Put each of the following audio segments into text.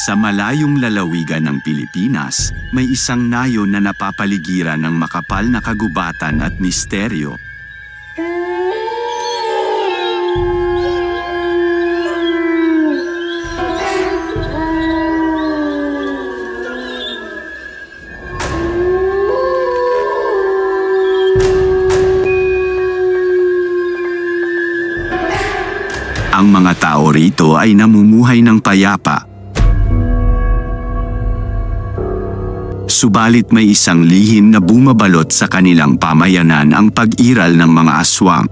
Sa malayong lalawigan ng Pilipinas, may isang nayon na napapaligiran ng makapal na kagubatan at misteryo. Ang mga tao rito ay namumuhay ng payapa. Subalit may isang lihim na bumabalot sa kanilang pamayanan, ang pag-iral ng mga aswang.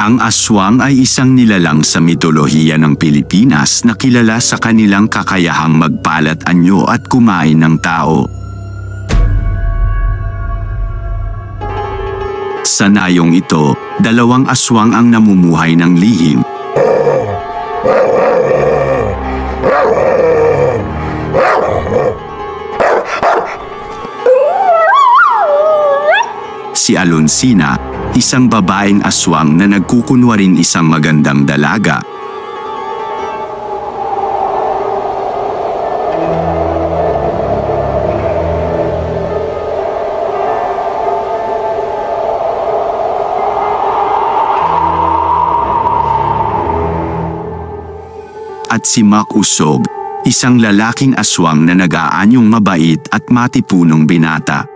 Ang aswang ay isang nilalang sa mitolohiya ng Pilipinas na kilala sa kanilang kakayahang magpalat anyo at kumain ng tao. Sa nayong ito, 2 aswang ang namumuhay ng lihim. Si Alonsina, isang babaeng aswang na nagkukunwaring isang magandang dalaga. At si Mac Usog, isang lalaking aswang na nag-aanyong mabait at matipunong binata.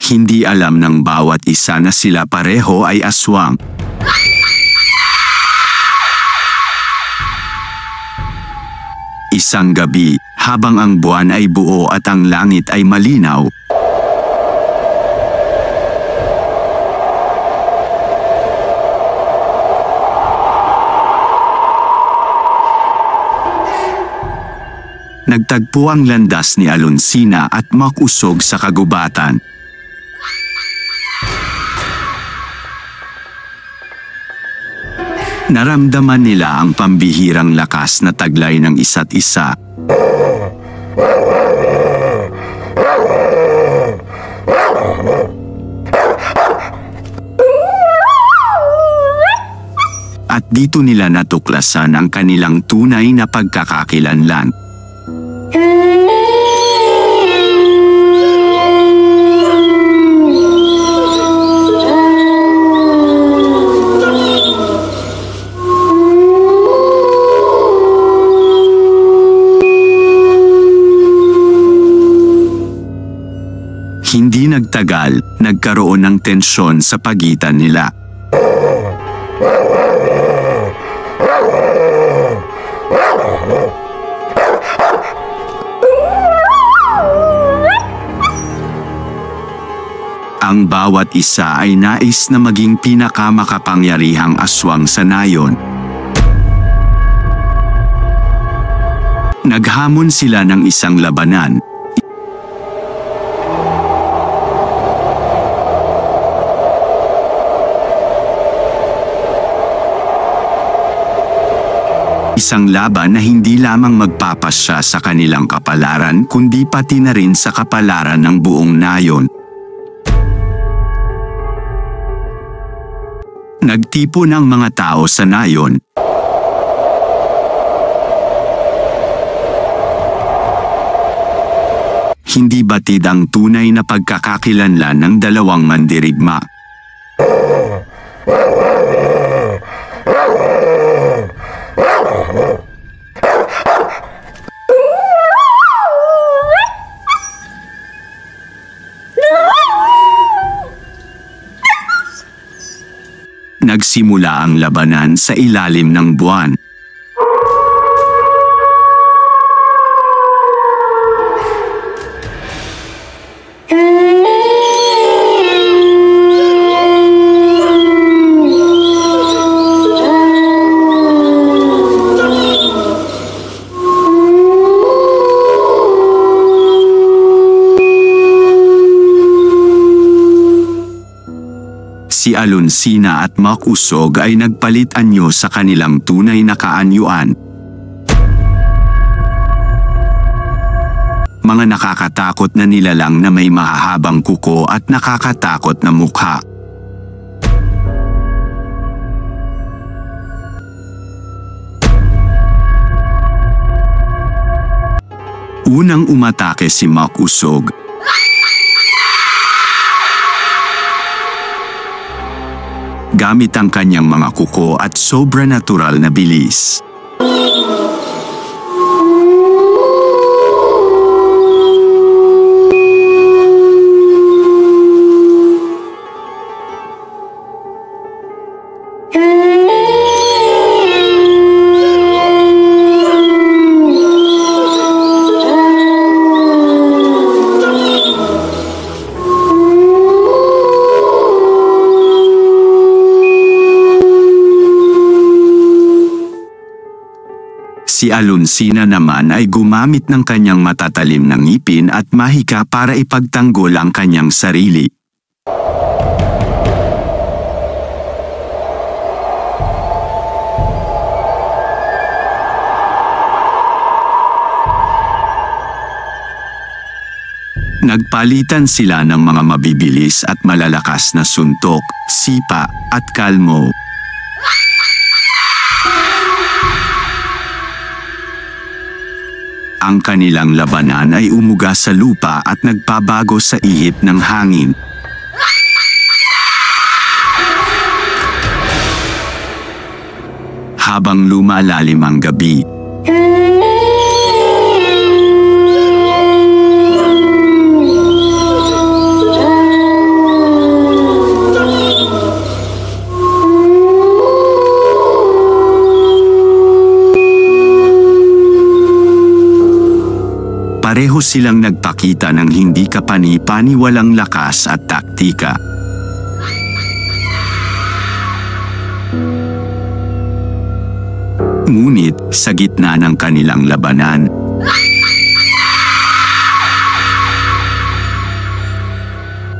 Hindi alam ng bawat isa na sila pareho ay aswang. Isang gabi, habang ang buwan ay buo at ang langit ay malinaw, nagtagpo ang landas ni Alonsina at Mac Usog sa kagubatan. Naramdaman nila ang pambihirang lakas na taglay ng isa't isa. At dito nila natuklasan ang kanilang tunay na pagkakakilanlan. Hindi nagtagal, nagkaroon ng tensyon sa pagitan nila. Ang bawat isa ay nais na maging pinakamakapangyarihang aswang sa nayon. Naghamon sila ng isang labanan. Isang laban na hindi lamang magpapasya sa kanilang kapalaran kundi pati na rin sa kapalaran ng buong nayon. Nagtipon ang mga tao sa nayon. Hindi batid ang tunay na pagkakakilanlan ng 2 mandirigma. Nagsimula ang labanan sa ilalim ng buwan. Si Alonsina at Mac Usog ay nagpalit anyo sa kanilang tunay na kaanyuan. Mga nakakatakot na nilalang na may mahahabang kuko at nakakatakot na mukha. Unang umatake si Mac Usog. Gamit ang kanyang mga kuko at sobra-natural na bilis. Si Alonsina naman ay gumamit ng kanyang matatalim na ngipin at mahika para ipagtanggol ang kanyang sarili. Nagpalitan sila ng mga mabibilis at malalakas na suntok, sipa, at kalmo. Ang kanilang labanan ay umuga sa lupa at nagpabago sa ihip ng hangin. Habang lumalalim ang gabi, pareho silang nagpakita ng hindi kapani-paniwalang lakas at taktika. Ngunit, sa gitna ng kanilang labanan,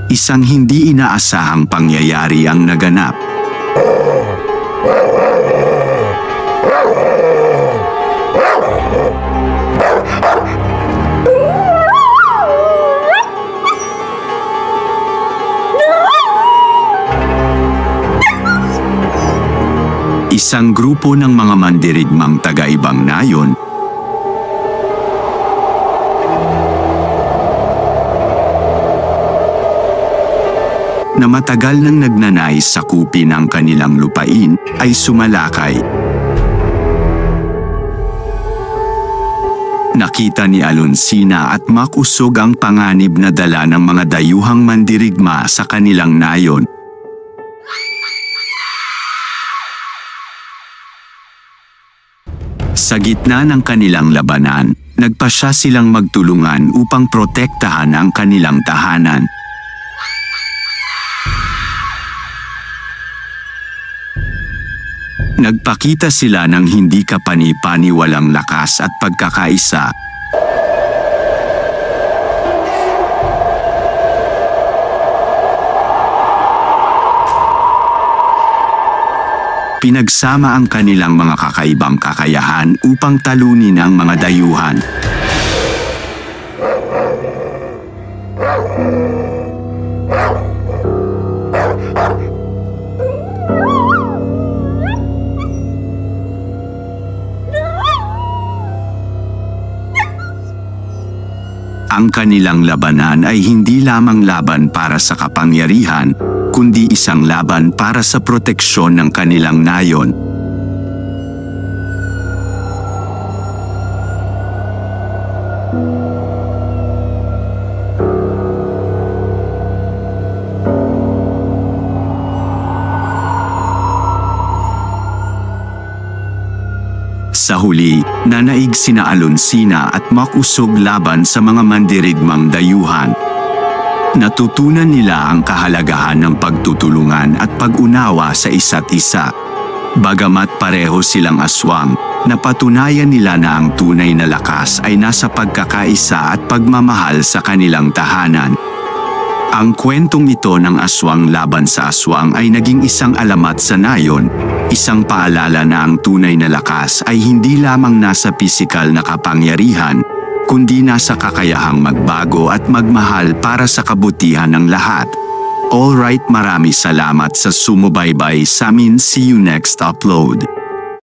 isang hindi inaasahang pangyayari ang naganap. Isang grupo ng mga mandirigmang taga-ibang nayon na matagal nang nagnanais sakupin ang kanilang lupain ay sumalakay. Nakita ni Alonsina at Mac Usog ang panganib na dala ng mga dayuhang mandirigma sa kanilang nayon. Sa gitna ng kanilang labanan, nagpasya silang magtulungan upang protektahan ang kanilang tahanan. Nagpakita sila ng hindi kapani-paniwalang lakas at pagkakaisa. Pinagsama ang kanilang mga kakaibang kakayahan upang talunin ang mga dayuhan. Ang kanilang labanan ay hindi lamang laban para sa kapangyarihan, kundi isang laban para sa proteksyon ng kanilang nayon. Sa huli, nanaig sina Alonsina at Mac Usog laban sa mga mandirigmang dayuhan. Natutunan nila ang kahalagahan ng pagtutulungan at pag-unawa sa isa't isa. Bagamat pareho silang aswang, napatunayan nila na ang tunay na lakas ay nasa pagkakaisa at pagmamahal sa kanilang tahanan. Ang kwentong ito ng aswang laban sa aswang ay naging isang alamat sa nayon, isang paalala na ang tunay na lakas ay hindi lamang nasa pisikal na kapangyarihan, kundi nasa kakayahang magbago at magmahal para sa kabutihan ng lahat. Alright, marami salamat sa sumubaybay sa amin. See you next upload.